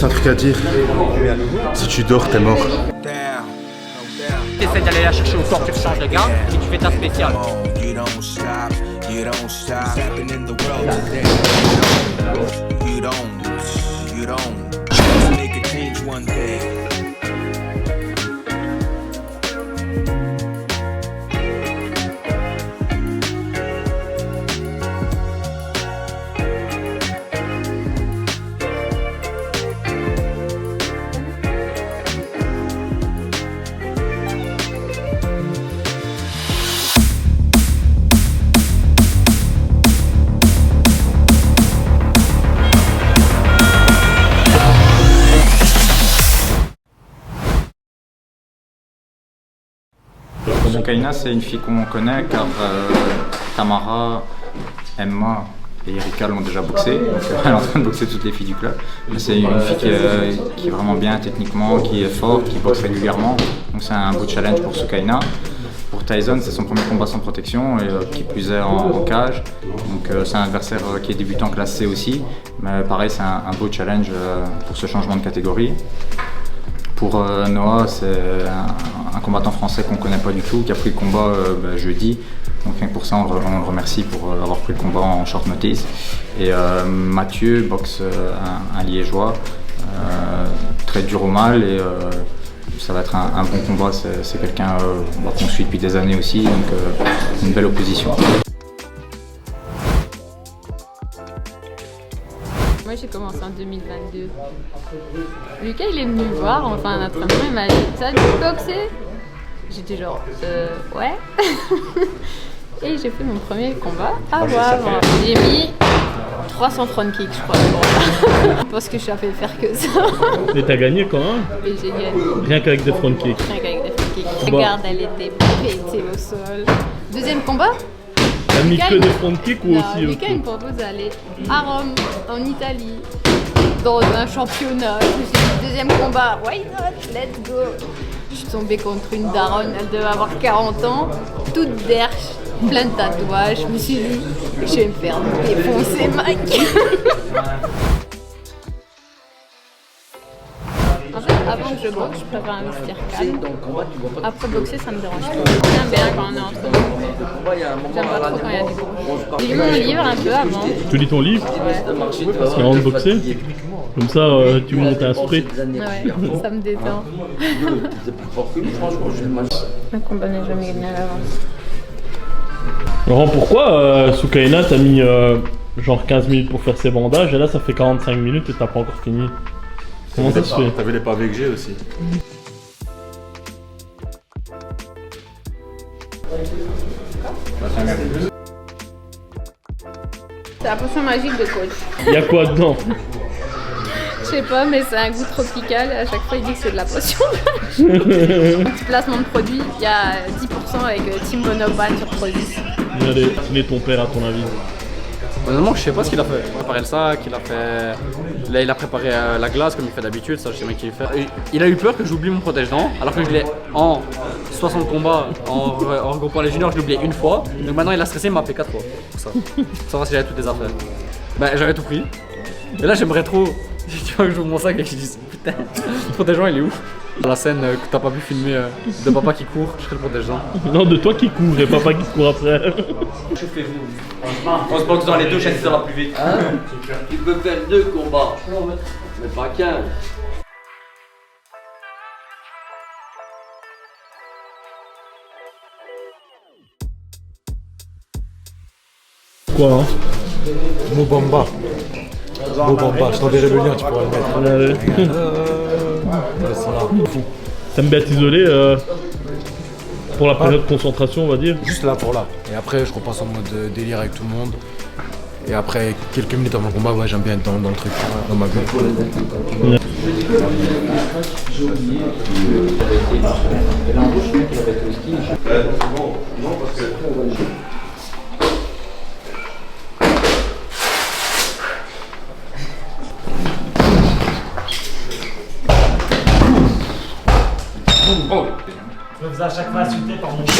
juste un truc à dire. Si tu dors, t'es mort. Tu essaies d'aller la chercher au corps, tu changes de gars et tu fais ta spéciale. Soukaina, c'est une fille qu'on connaît car Tamara, Emma et Erika l'ont déjà boxé, donc elle est en train de boxer toutes les filles du club. C'est une fille qui est vraiment bien techniquement, qui est forte, qui boxe régulièrement, donc c'est un beau challenge pour Soukaina. Pour Tyson, c'est son premier combat sans protection et qui plus est en cage, donc c'est un adversaire qui est débutant classe C aussi, mais pareil c'est un beau challenge pour ce changement de catégorie. Pour Noah, c'est un combattant français qu'on ne connaît pas du tout, qui a pris le combat jeudi. Donc rien que pour ça, on le remercie pour avoir pris le combat en short notice. Et Mathieu boxe un liégeois, très dur au mal. Et ça va être un bon combat. C'est quelqu'un qu'on suit depuis des années aussi, donc une belle opposition. Moi j'ai commencé en 2022. Lucas il est venu me voir, enfin un entraînement, il m'a dit ça tu veux boxer? J'étais genre ouais. Et j'ai fait mon premier combat à voir. J'ai mis 300 front kicks je crois. Parce que je savais faire que ça. Et t'as gagné quand même? Et j'ai gagné. Rien qu'avec des front kicks. Rien qu'avec des front kicks. Regarde, elle était pétée au sol. Deuxième combat. T'as mis que des front kicks ou non, aussi Lucas il me propose d'aller à Rome, en Italie, dans un championnat. Je me suis dit, deuxième combat, why not, let's go. Je suis tombée contre une daronne, elle devait avoir 40 ans, toute derche, plein de tatouages. Je me suis dit, je vais me faire défoncer, mec. En fait, avant que je boxe, je préfère un vestiaire calme. Après boxer, ça me dérange pas. J'aime bien quand on est entre nous. J'aime pas trop quand il y a du bruit. J'ai lu mon livre un peu avant. Tu lis ton livre? Ouais. Parce qu'avant de boxer, comme ça tu montes un sprint. Ouais, ça me détend. Un combat n'est jamais gagné à l'avance. Laurent, pourquoi Soukaina t'as mis genre 15 minutes pour faire ses bandages et là ça fait 45 minutes et t'as pas encore fini? Comment ça se fait? T'as vu les pavés que j'ai aussi. C'est la potion magique de coach. Y'a quoi dedans? Je sais pas, mais c'est un goût tropical et à chaque fois il dit que c'est de la potion. Petit placement de produit, il y a 10% avec Team Bonoban sur produit. Allez, il est ton père à ton avis? Honnêtement, je sais pas ce qu'il a fait. Il a préparé le sac, il a fait. Là, il a préparé la glace comme il fait d'habitude, ça je sais pas qui il fait. Il a eu peur que j'oublie mon protège-dents, alors que je l'ai en 60 combats, en regroupant les juniors, je l'ai oublié une fois. Donc maintenant il a stressé, il m'a appelé 4 fois pour ça. Pour savoir si j'avais toutes les affaires. Ben j'avais tout pris. Et là j'aimerais trop, tu vois que j'ouvre mon sac et que je dis putain, le protège-dents il est où? La scène que t'as pas pu filmer de papa qui court, je serais le protège-dents. Non, de toi qui cours et papa qui court après. Chauffez-vous. On se boxe dans les deux chaînes, ça va plus vite. Hein? Tu peux faire 2 combats, mais pas 15. Quoi hein? Mobamba. Mobamba, je t'enverrai le lien, tu pourras le mettre. T'aimes bien t'isoler pour la période de concentration, on va dire? Juste là pour là. Et après, je repasse en mode délire avec tout le monde. Et après, quelques minutes avant le combat, ouais, j'aime bien être dans le truc, dans ma bulle. Oh. Je me faisais à chaque fois insulter par mon père.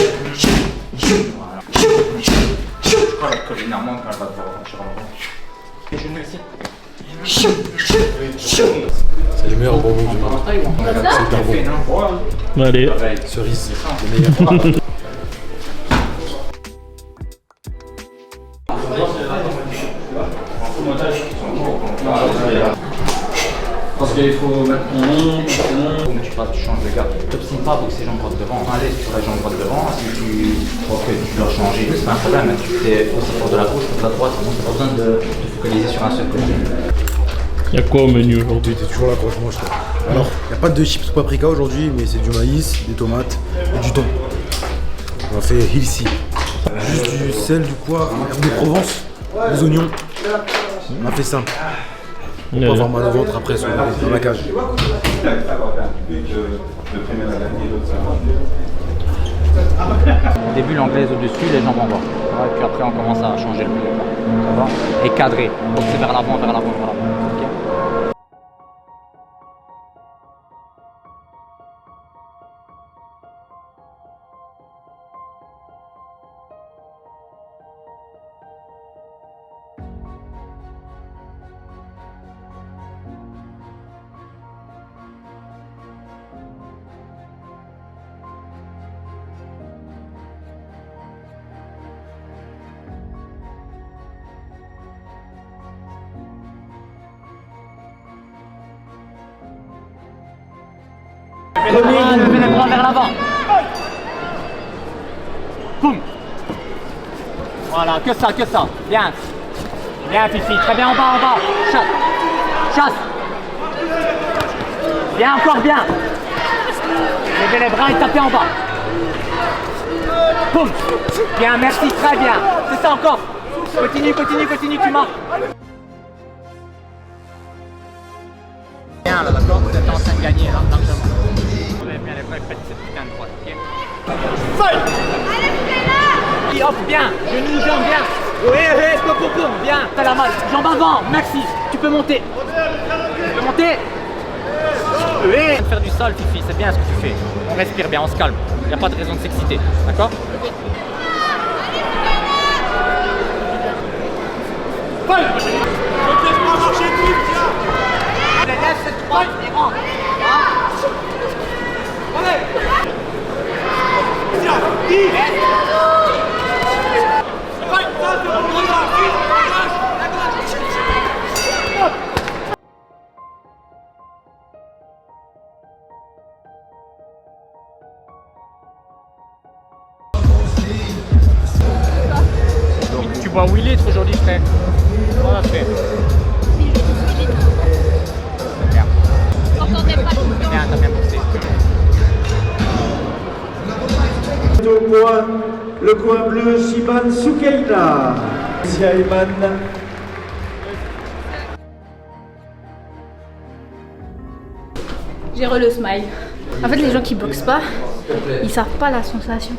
Je crois que généralement quand elle va devoir franchir en avant. Je me ici. C'est les meilleurs bonbons du monde. C'est hyper bon. Allez. Cerise, les meilleurs. Parce qu'il faut mettre ton nom, mais tu changes de garde. Tu n'obstines pas pour que ces gens droite devant. Allez, sur la jambe droite devant, si tu crois que tu dois changer, c'est pas un problème. Tu fais aussi pour de la gauche, pour de la droite, sinon tu n'as pas besoin de te focaliser sur un seul côté. Il y a quoi au menu aujourd'hui? T'es toujours là quand je mange toi. Alors, il n'y a pas de chips paprika aujourd'hui, mais c'est du maïs, des tomates et du thon. On a fait healthy. Juste du sel, du poivre, de Provence, des oignons. On a fait simple. Pour pas avoir mal au ventre après dans la cage. Au début, l'anglaise au-dessus, les jambes en bas. Et puis après, on commence à changer le milieu. Ça va? Et cadrer. Donc c'est vers l'avant, vers l'avant, vers l'avant. Okay. Levez les bras vers l'avant. Boum. Voilà, que ça, que ça. Bien. Bien, Fifi. Très bien, en bas, en bas. Chasse. Chasse. Bien, encore bien. Levez les bras et tapez en bas. Boum. Bien, merci, très bien. C'est ça encore. Continue, continue, continue, tu marques. Bien, là, d'accord. Vous êtes en train de gagner, là, largement. Bien les bras, faites cette putain de droite, ok? Allez, hop, bien, genou, jambe, bien. Oui, oui, pom, bien, t'as la malle. Jambe avant, merci, tu peux monter. Tu peux monter. Oui. Faire du sale, Fifi, c'est bien ce que tu fais. On respire bien, on se calme. Il n'y a pas de raison de s'exciter, d'accord? Laisse cette droite et rentre. Tu bois 8 litres aujourd'hui, frère. Voilà, frère. Bien. Bien, t'as bien boxé. Le coin bleu, Shiban Soukeina. Siaïman. J'ai le smile. En fait, les gens qui boxent pas, ils savent pas la sensation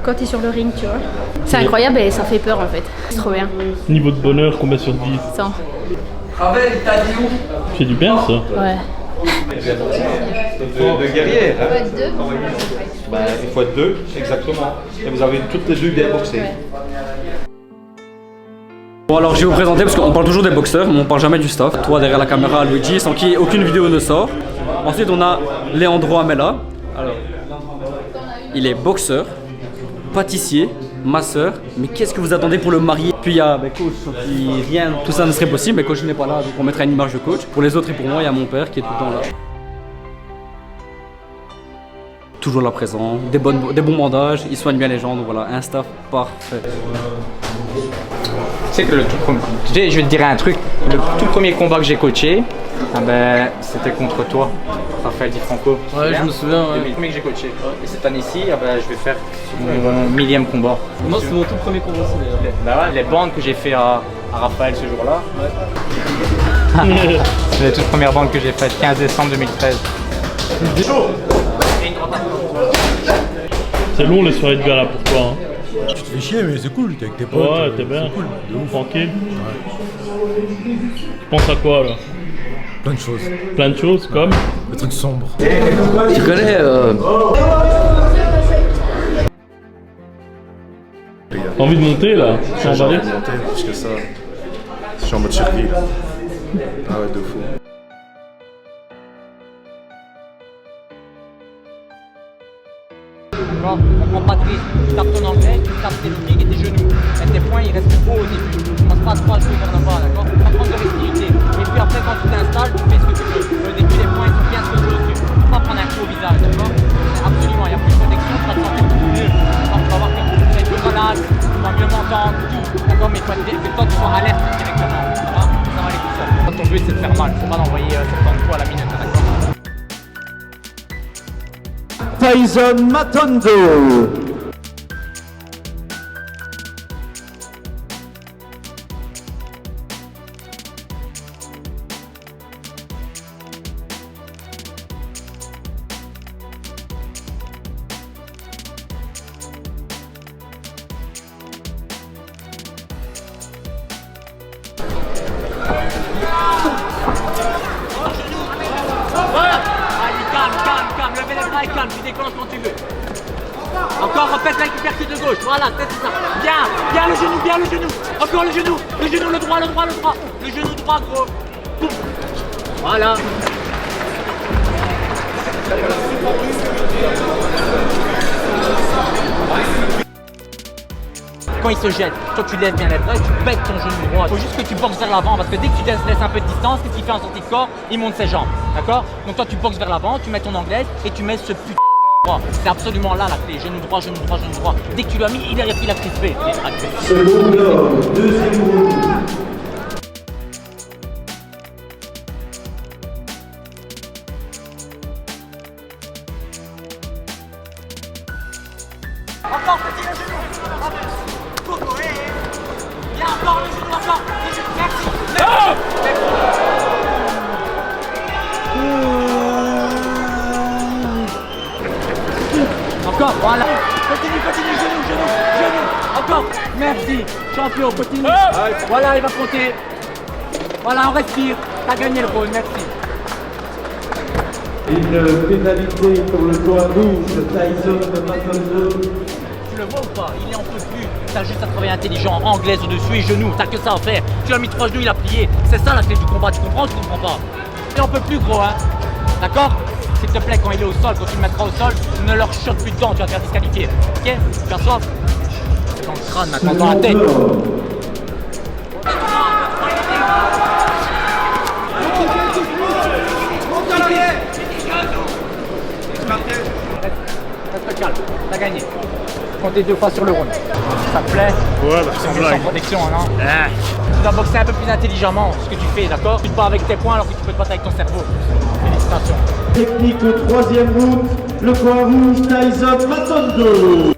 quand tu es sur le ring, tu vois. C'est incroyable et ça fait peur en fait. C'est trop bien. Niveau de bonheur, combien sur 10? 100. C'est du bien ça. Ouais. De guerrière, hein? Il faut être deux. Bah, il faut être deux, exactement. Et vous avez toutes les deux bien boxé. Ouais. Bon alors je vais vous présenter parce qu'on parle toujours des boxeurs mais on parle jamais du staff. Toi derrière la caméra, Luigi, sans qui aucune vidéo ne sort. Ensuite on a Leandro Amela. Alors, il est boxeur, pâtissier, masseur. Mais qu'est-ce que vous attendez pour le marier? Puis il y a coach, qui rien, tout ça ne serait possible. Mais coach n'est pas là, donc on mettra une image de coach. Pour les autres et pour moi, il y a mon père qui est tout le temps là. Toujours là présent, des bons bandages, il soigne bien les gens, donc voilà, un staff parfait. Tu sais que le tout premier, je vais te dire un truc, le tout premier combat que j'ai coaché, ah ben, c'était contre toi, Raphaël Di Franco. Ouais, je me souviens. Ouais. Le premier que j'ai coaché. Et cette année-ci, ah ben, je vais faire mon millième combat. Moi, c'est mon tout premier combat aussi d'ailleurs. Bah ouais, les bandes que j'ai fait à Raphaël ce jour-là. Ouais. C'est la toute première bande que j'ai faite, 15 décembre 2013. C'est long les soirées de gala pour toi. Hein. Tu te fais chier, mais c'est cool, t'es avec tes potes. Ouais, t'es bien. Cool. Tranquille. Ouais. Tu penses à quoi là? Plein de choses. Plein de choses comme Des trucs sombres. Tu connais T'as envie de monter là? J'ai envie de monter parce que ça, je suis en mode circuit là. Ah ouais, de fou. d'accord? On prend pas de risque. Tu tapes ton anglais, tu tapes tes looking et tes genoux. Et tes poings, ils restent hauts au début. Tu commences pas à trop jouer vers là-bas, d'accord? Tu vas prendre de risquilité. Et puis après, quand tu t'installes, tu fais ce que tu veux. Au début, les poings, ils sont bien scotchés au dessus. Tu peux pas prendre un coup au visage, d'accord? Absolument, il y a plus de protection, tu vas te sentir beaucoup mieux. Donc, tu vas voir que tu vas être plus malade, tu vas mieux m'entendre, tout. D'accord? Mais il faut que toi, tu sois alerte directement. Ça va aller tout seul. Ton but, c'est de faire mal. Faut pas l'envoyer 70 fois à la minute, d'accord? Tyson Matondo. Calme, levez les bras et calme, tu déclenches quand tu veux. Encore, répète avec l'hypercute de gauche, voilà, c'est ça. Bien le genou. Encore le genou, le droit. Le genou droit, gros. Boum. Voilà. Quand il se jette, toi tu lèves bien les bras et tu pètes ton genou droit. Il faut juste que tu boxes vers l'avant parce que dès que tu laisses un peu de distance, qu'est-ce qu'il fait en sortie de corps? Il monte ses jambes, d'accord? Donc toi tu boxes vers l'avant, tu mets ton anglaise et tu mets ce putain droit. C'est absolument là la clé, genou droit. Dès que tu l'as mis, il a crispé. Seconde d'or, deuxième round. Encore petit le genou. Bien encore le genou, merci. Encore, voilà. Continue, genou. Encore, merci. Champion, continue. Voilà, il va compter. Voilà, on respire. T'as gagné le round, merci. Une pénalité pour le coin rouge, Tyson Matondo. Tu le vois ou pas? Il en peut plus. T'as juste à travailler intelligent, anglaise au-dessus et genoux. T'as que ça à faire. Tu as mis 3 genoux, il a plié. C'est ça la clé du combat. Tu comprends ou tu comprends pas? Il en peut plus, gros, hein. D'accord? S'il te plaît, quand il est au sol, quand tu le mettras au sol, ne leur choque plus dedans, tu vas te faire disqualifier. Ok? Tu as soif? Dans le crâne, maintenant, dans la tête. Reste calme, t'as gagné. Comptez 2 fois sur le round. Ça te plaît? Ouais, bah c'est sans protection, non? Tu dois boxer un peu plus intelligemment ce que tu fais, d'accord? Tu te bats avec tes poings alors que tu peux te battre avec ton cerveau. Félicitations. Technique au troisième round, le coin rouge, Tyson Matondo.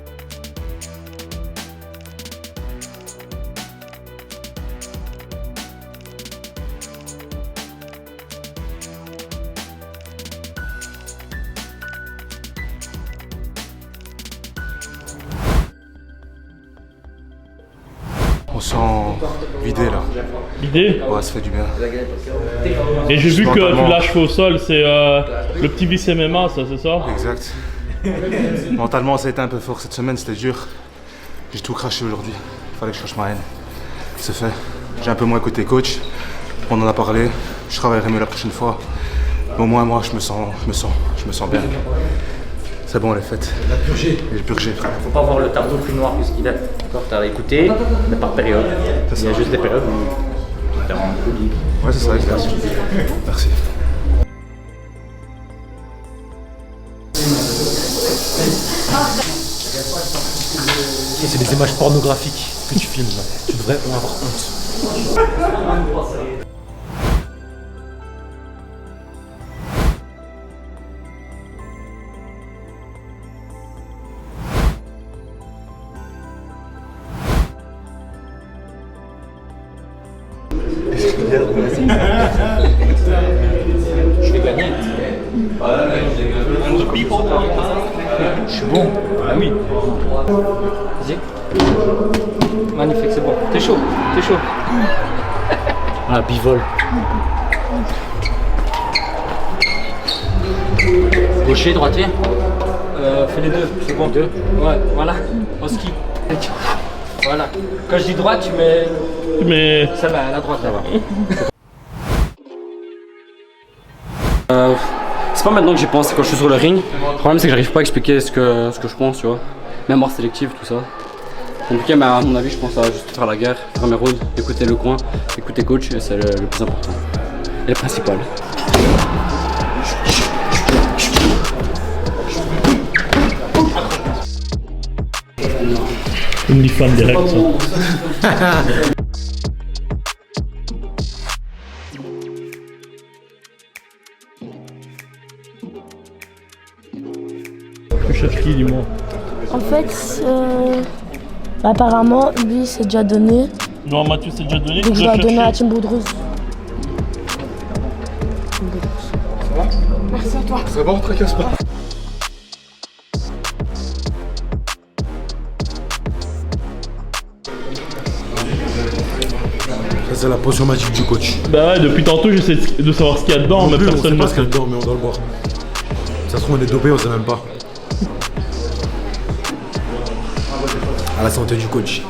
On sent vidé là. L'idée? Ouais, ça fait du bien. Et j'ai vu que Mentalement. tu lâches au sol, c'est le petit vice MMA, ça, c'est ça? Exact. Mentalement, ça a été un peu fort cette semaine, c'était dur. J'ai tout craché aujourd'hui. Il fallait que je crache ma haine. C'est fait. J'ai un peu moins écouté coach. On en a parlé. Je travaillerai mieux la prochaine fois. Mais au moins, moi, je me sens bien. C'est bon, elle est faite. J'ai purgé, frère. Faut pas voir le tableau plus noir que ce qu'il est. D'accord? T'as écouté, mais par période. Il y a juste des périodes où t'es en coup libre. Ouais, c'est ça, exact. Merci. C'est des images pornographiques que tu filmes là. Tu devrais en avoir honte. Je vais gagner. Je suis bon. Ah oui. Vas-y. Magnifique, c'est bon. T'es chaud. Ah, bivol. Gaucher, droitier? Fais les deux, c'est bon. Deux? Ouais, voilà. Au ski. Voilà. Quand je dis droite, tu mets. Mais Celle-là, la droite là-bas. C'est pas maintenant que j'y pense, c'est quand je suis sur le ring. Le problème c'est que j'arrive pas à expliquer ce que je pense, tu vois. Mémoire sélective, tout ça. Compliqué, mais à mon avis, je pense à juste faire la guerre, faire mes rounds, écouter le coin, écouter coach, et c'est le plus important. Et le principal. OnlyFans direct, ça. Tu cherches qui, dis-moi? En fait, apparemment, lui, c'est déjà donné. Non, Mathieu, c'est déjà donné. Donc je dois donner à Tim Boudreuse. Merci à toi. C'est bon, tracasse pas. Ça, c'est la potion magique du coach. Bah ouais, depuis tantôt, j'essaie de savoir ce qu'il y a dedans, mais personne ne ne sait pas ce qu'il y a dedans, mais on doit le boire. Ça se trouve, on est dopé, on sait même pas. À la santé du coach.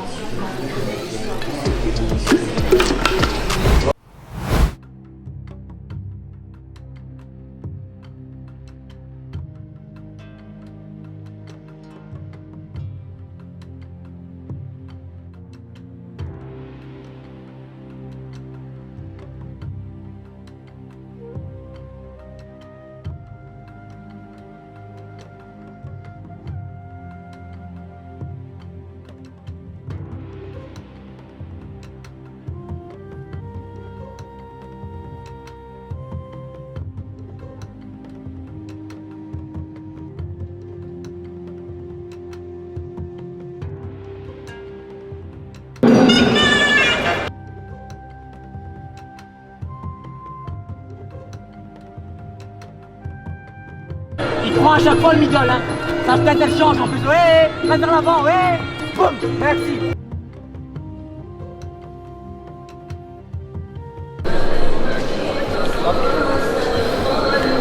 Il prend à chaque fois le middle, hein. Sa tête elle change en plus. Ouais, va vers l'avant, ouais. Boum, merci.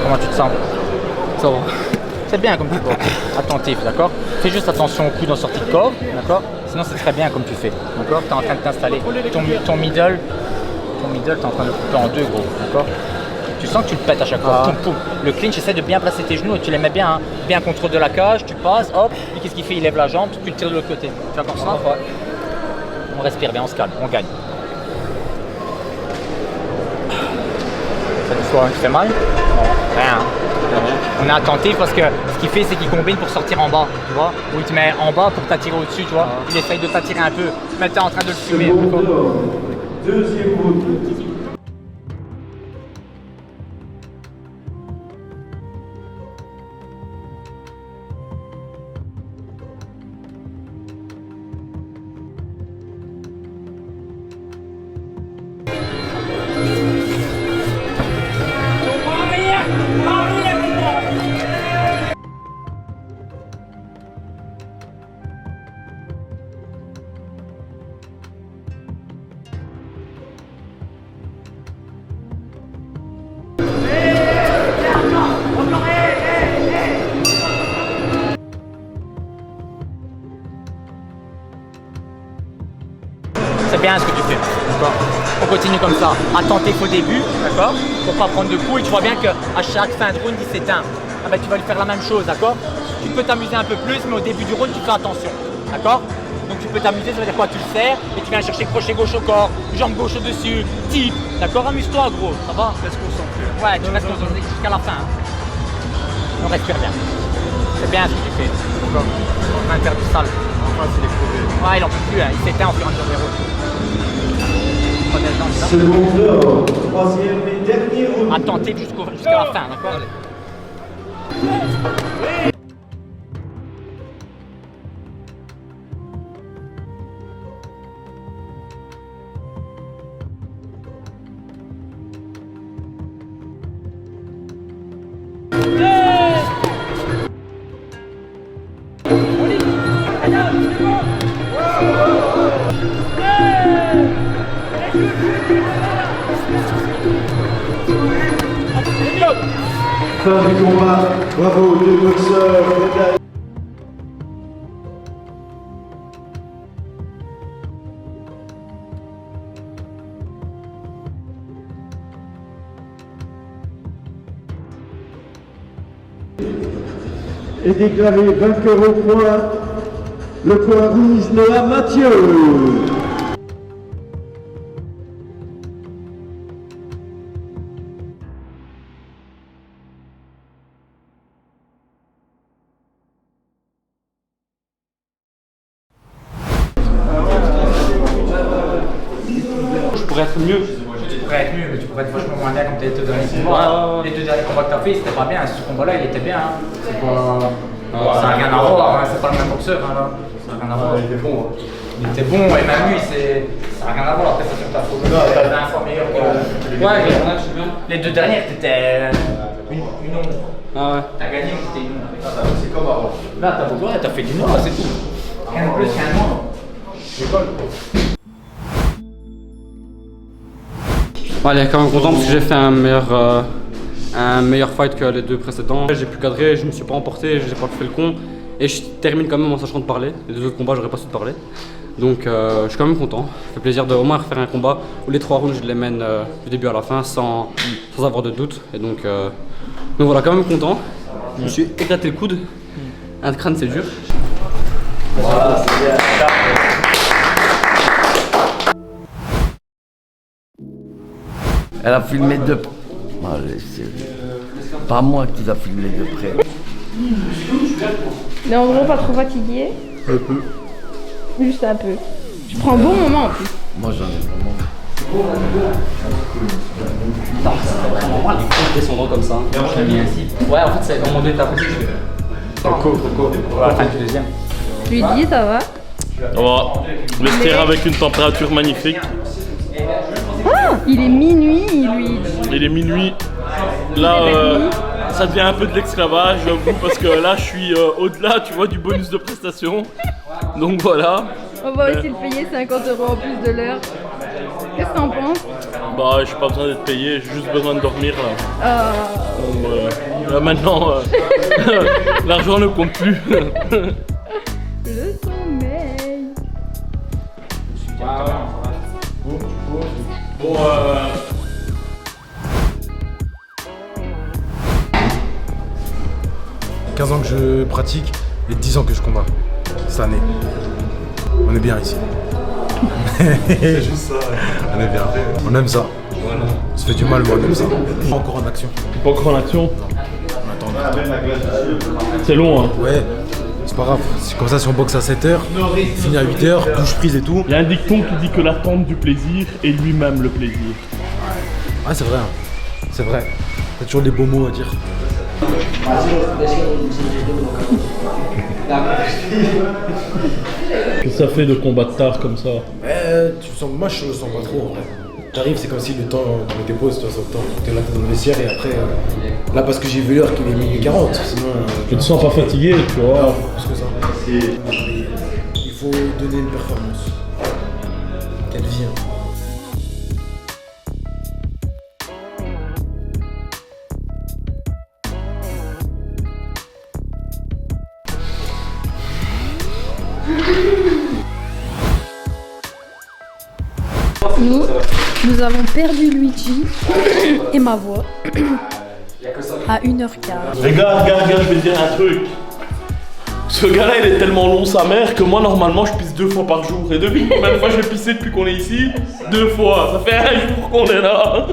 Comment tu te sens? Ça va. C'est bien comme tu boxes. Attentif, d'accord? Fais juste attention au coup dans sortie de corps, d'accord? Sinon c'est très bien comme tu fais, d'accord? Tu es en train de t'installer. Ton middle, t'es en train de le couper en deux, gros, d'accord? Tu sens que tu le pètes à chaque fois. Le clinch, essaie de bien placer tes genoux et tu les mets bien, hein. Bien contrôle de la cage, tu passes, hop, et qu'est-ce qu'il fait? Il lève la jambe, tu le tires de l'autre côté. Tu vois comme ça? Ouais. On respire bien, on se calme, on gagne. Ça te fait mal? Non, rien. On est attentif parce que ce qu'il fait, c'est qu'il combine pour sortir en bas, tu vois? Ou il te met en bas pour t'attirer au-dessus, tu vois? Il essaye de t'attirer un peu, mais t'es en train de le fumer. Deuxième round. C'est bien ce que tu fais, d'accord? On continue comme ça, attentif au début, d'accord? Pour pas prendre de coups et tu vois bien qu'à chaque fin de round il s'éteint. Ah ben, tu vas lui faire la même chose, d'accord? Tu peux t'amuser un peu plus, mais au début du round tu fais attention, d'accord? Donc tu peux t'amuser, ça veut dire quoi? Tu le serres et tu viens chercher crochet gauche au corps, jambe gauche au-dessus, type, d'accord? Amuse-toi gros, ça va? Reste concentré. Ouais, tu restes concentré jusqu'à la fin. Hein. On respire bien. C'est bien ce que tu fais, d'accord? On est en train de faire du sale. Ouais, il en peut plus, hein. Il s'éteint en faisant un zéro. Seconde d'or, troisième et dernier round. Attentif jusqu'à la fin, d'accord? Fin du combat, bravo deux boxeurs, médaille. est déclaré vainqueur au point. Le coin rouge, Noah Mathieu. Je pourrais être mieux. Tu pourrais être mieux, mais tu pourrais être vachement moins bien comme tes deux derniers combats. Les deux derniers combats que t'as fait, c'était pas bien. Ce combat-là, il était bien. Hein. C'est pas. Ça n'a rien à voir, hein. C'est pas le même boxeur. Hein, là. Ça n'a rien à voir. Il était bon. Il était bon, et même lui, ça n'a rien à voir. Après, c'est sur ta faute. T'as 20 fois meilleur que. Ouais, les deux dernières, t'étais une ombre. Ah ouais. T'as gagné, mais t'étais une ombre. C'est comme avant. Là, t'as fait du noir, c'est tout. Rien de plus, rien de moins. Allez, quand même content parce que j'ai fait un meilleur fight que les deux précédents. J'ai pu cadrer, je me suis pas emporté, j'ai pas fait le con. Et je termine quand même en sachant de parler. Les deux autres combats, j'aurais pas su de parler. Donc je suis quand même content. Ça fait plaisir de au moins refaire un combat où les 3 rounds je les mène du début à la fin sans avoir de doute. Et donc voilà, quand même content. Je me suis éclaté le coude. Un crâne c'est dur. Voilà, c'est bien. Elle a filmé de près. Allez, c'est pas moi qui l'a filmé de près. Mais en gros, pas trop fatigué. Un peu. Juste un peu. Tu prends un bon moment en plus. Moi j'en ai vraiment. C'est vraiment mal, les coudes descendant comme ça. Je l'ai mis ainsi. Ouais, en fait, c'est au moment donné, t'as pris. Coco. Voilà, fin du deuxième. Je lui dis, ça va. On va vestiaire avec une température magnifique. Ah, il est minuit, lui. Il est minuit. Là, ça devient un peu de l'esclavage, j'avoue, parce que là, je suis au-delà, tu vois, du bonus de prestation. Donc voilà. On va aussi le payer 50 € en plus de l'heure. Qu'est-ce que t'en penses? Bah, j'ai pas besoin d'être payé, j'ai juste besoin de dormir là. Donc, là maintenant, l'argent ne compte plus. Le sommeil. Bon, 15 ans que je pratique et 10 ans que je combats. Cette année. On est bien ici. C'est juste ça. On est bien. On aime ça. Voilà. On se fait du mal, mais on aime ça. Pas encore en action. Pas encore en action? On attend. C'est long, hein? Ouais. C'est pas grave. C'est comme ça si on boxe à 7h, on finit à 8h, touche prise et tout. Il y a un dicton qui dit que l'attente du plaisir est lui-même le plaisir. Ah, c'est vrai. Hein. C'est vrai. T'as toujours des beaux mots à dire. Qu'est-ce que ça fait de combattre tard comme ça? Moi je le sens pas trop en vrai. T'arrives, c'est comme si le temps qu'on te pose, tu vois, le temps. T'es là, t'es dans le vestiaire et après. Là, parce que j'ai vu l'heure qu'il est minuit 40, sinon. Tu te sens pas fatigué, tu vois? Non, plus que ça. Il faut donner une performance. Qu'elle vient. Nous avons perdu Luigi et ma voix à 1h15. Regarde, je vais te dire un truc. Ce gars-là, il est tellement long sa mère que moi, normalement, je pisse 2 fois par jour. Et devine combien de fois je vais pisser depuis qu'on est ici? 2 fois. Ça fait 1 jour qu'on est là.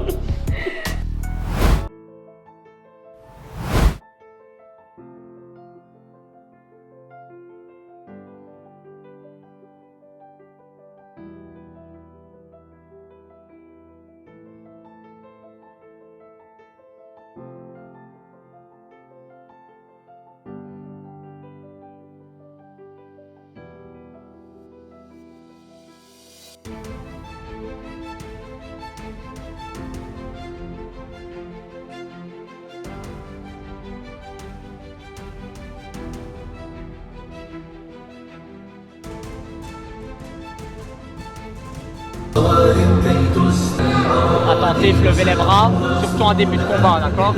Attentif, levez les bras, surtout en début de combat, d'accord?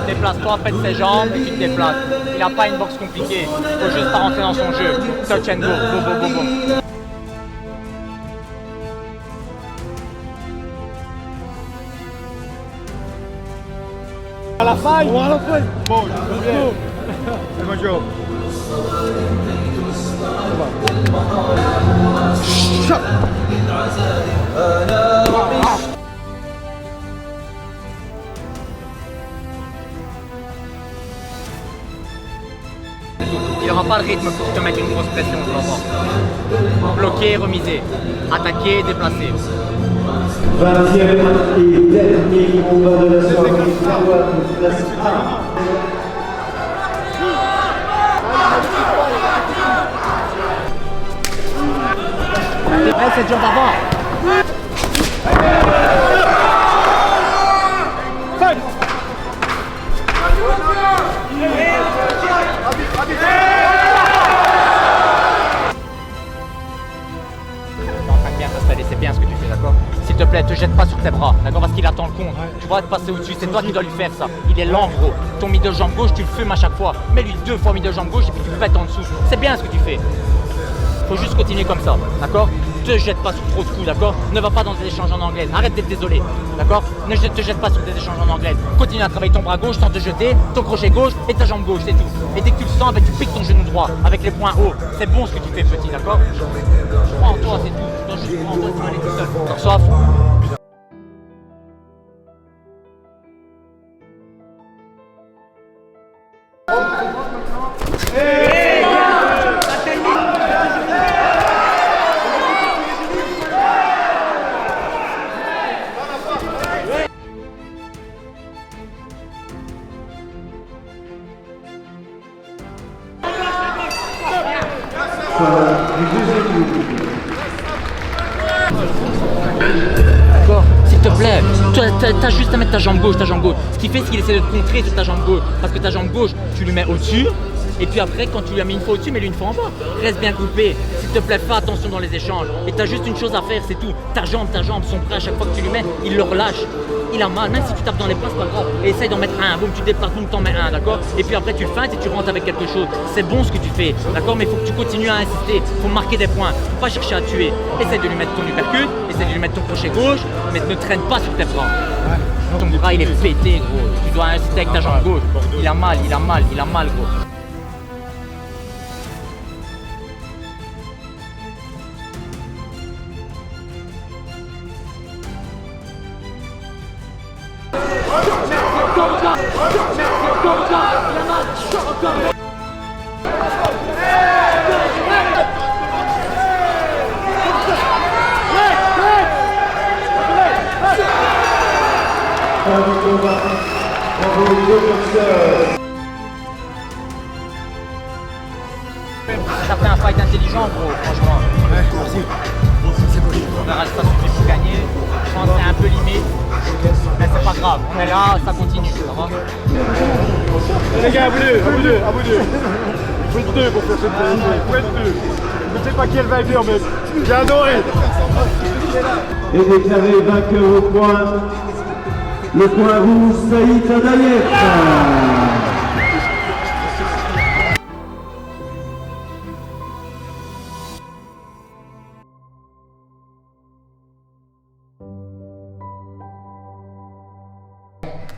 Déplace-toi, fais ses jambes et tu te déplaces. Il n'a pas une boxe compliquée, il faut juste pas rentrer dans son jeu. Touch and go, go. À la faille, on va à la faille. Bon, let's go. C'est mon job. Il n'y aura pas le rythme pour te mettre une grosse pression, tu vas voir. Bloquer, remiser. Attaquer, déplacer. 20e et dernier combat de la soirée. T'es prêt, cette jambe avant. C'est bien ce que tu fais, d'accord? S'il te plaît, te jette pas sur tes bras, d'accord? Parce qu'il attend le compte. Tu vas te passer au-dessus, c'est toi qui dois lui faire ça. Il est lent, gros. Ton middle jambe gauche, tu le fumes à chaque fois. Mets-lui 2 fois middle jambe gauche et puis tu pètes en dessous. C'est bien ce que tu fais. Faut juste continuer comme ça, d'accord? Te jette pas sur trop de coups, d'accord? Ne va pas dans des échanges en anglaise. Arrête d'être désolé, d'accord? Ne te jette pas sur des échanges en anglaise. Continue à travailler ton bras gauche sans te jeter, ton crochet gauche et ta jambe gauche, c'est tout. Et dès que tu le sens, ben, tu piques ton genou droit avec les poings hauts. C'est bon ce que tu fais, petit, d'accord? Crois en toi, c'est tout. Tu dois juste croire en toi, tu vas aller tout seul. T'en reçois à fond. D'accord? S'il te plaît, t'as juste à mettre ta jambe gauche, Ce qu'il fait, c'est qu'il essaie de te contrer sur ta jambe gauche. Parce que ta jambe gauche, tu lui mets au-dessus. Et puis après, quand tu lui as mis une fois au-dessus, mets-lui une fois en bas. Reste bien coupé. S'il te plaît, fais attention dans les échanges. Et t'as juste une chose à faire, c'est tout. Ta jambe, son bras, à chaque fois que tu lui mets, il le relâche. Il a mal, même si tu tapes dans les poings, c'est pas grave. Et essaye d'en mettre un. Boum, tu déplaces, boum, t'en mets un, d'accord? Et puis après, tu le feintes et tu rentres avec quelque chose. C'est bon ce que tu fais, d'accord? Mais il faut que tu continues à insister. Faut marquer des points. Faut pas chercher à tuer. Essaye de lui mettre ton uppercut. Essaye de lui mettre ton crochet gauche. Mais ne traîne pas sur tes bras. Ton bras, il est pété, gros. Tu dois insister avec ta jambe gauche. Il a mal, gros. Ça fait un fight intelligent, gros, franchement. Ouais, merci. On verra si ça suffit pour gagner. Je pense que c'est un peu limite. Mais c'est pas grave, on est là, ça continue, ça va? Les gars, à vous deux. Vous êtes deux pour faire cette qualité. Vous êtes deux. Je ne sais pas quelle va dire, mais j'ai adoré. Et déclaré vainqueur au point, le point rouge, Saïd Adayev.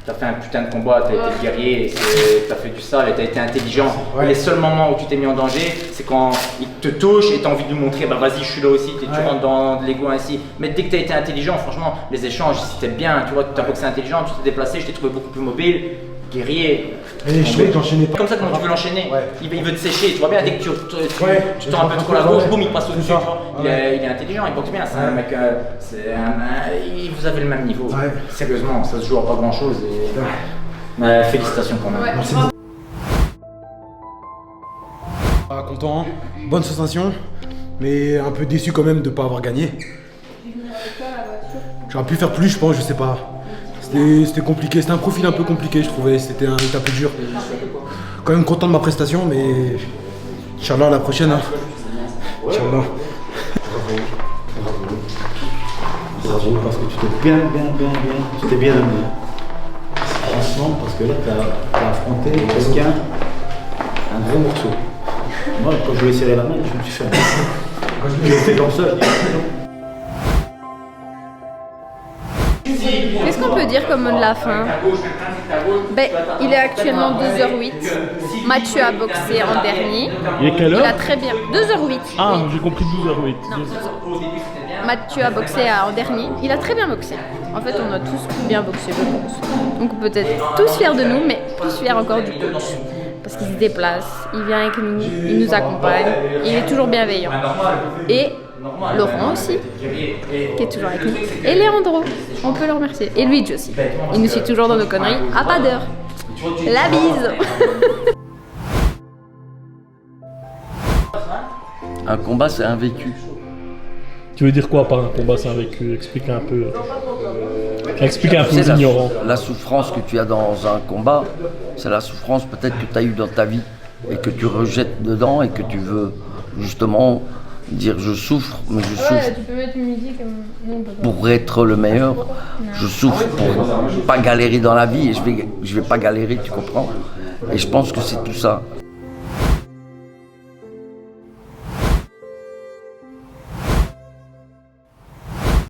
T'as fait un putain de combat, t'as été guerrier, t'as fait du sale et t'as été intelligent. Ouais. Les seuls moments où tu t'es mis en danger, c'est quand il te touche et t'as envie de lui montrer, bah vas-y, je suis là aussi, tu rentres dans de l'ego ainsi. Mais dès que t'as été intelligent, franchement, les échanges, c'était bien, tu vois, t'as boxé intelligent, tu t'es déplacé, je t'ai trouvé beaucoup plus mobile, guerrier. Et je trouvais que j'enchaînais pas. Comme ça, comment tu veux l'enchaîner? Ouais. Il veut te sécher, tu vois bien, dès que tu tends un peu trop la gauche, boum, il passe au-dessus, tu vois. Il est intelligent, il boxe bien, c'est un mec, vous avez le même niveau. Ouais. Sérieusement, ça se joue à pas grand chose. Félicitations quand même. Merci beaucoup. Content, bonne sensation, mais un peu déçu quand même de ne pas avoir gagné. J'aurais pu faire plus, je pense, je sais pas. C'était compliqué, c'était un profil un peu compliqué, je trouvais, c'était un état plus dur. Quand même content de ma prestation, mais Inch'Allah, à la prochaine. Hein. Inch'Allah. Bravo, parce que tu t'es bien amené. Franchement, parce que là, tu as affronté quelqu'un, un gros morceau. Moi, quand je lui ai serré la main, je me suis fait quand je l'ai fait comme ça, je dis Qu'est-ce qu'on peut dire comme mot de la fin? Ben, il est actuellement 2h08. Mathieu a boxé en dernier. Il est quelle heure? Il a très bien. 2h08. Ah, oui. j'ai compris 12h08. Non, Mathieu a boxé en dernier. Il a très bien boxé. En fait, on a tous bien boxé, je pense. Donc peut-être tous fiers de nous, mais plus fiers encore du coach. Parce qu'il se déplace, il vient avec nous, il nous accompagne, il est toujours bienveillant. Et Laurent aussi, qui est toujours avec nous. Et Léandro, on peut le remercier. Et Luigi aussi. Il nous suit toujours dans nos conneries, à pas d'heure. La bise. Un combat, c'est un vécu. Tu veux dire quoi par un combat, c'est un vécu? Explique un peu. Explique un peu Tu sais, aux ignorants. la souffrance que tu as dans un combat, c'est la souffrance peut-être que tu as eue dans ta vie et que tu rejettes dedans et que tu veux justement dire je souffre, mais je souffre tu peux mettre une musique comme... pour être le meilleur. Je souffre pour pas galérer dans la vie et je vais pas galérer, tu comprends? Et je pense que c'est tout ça.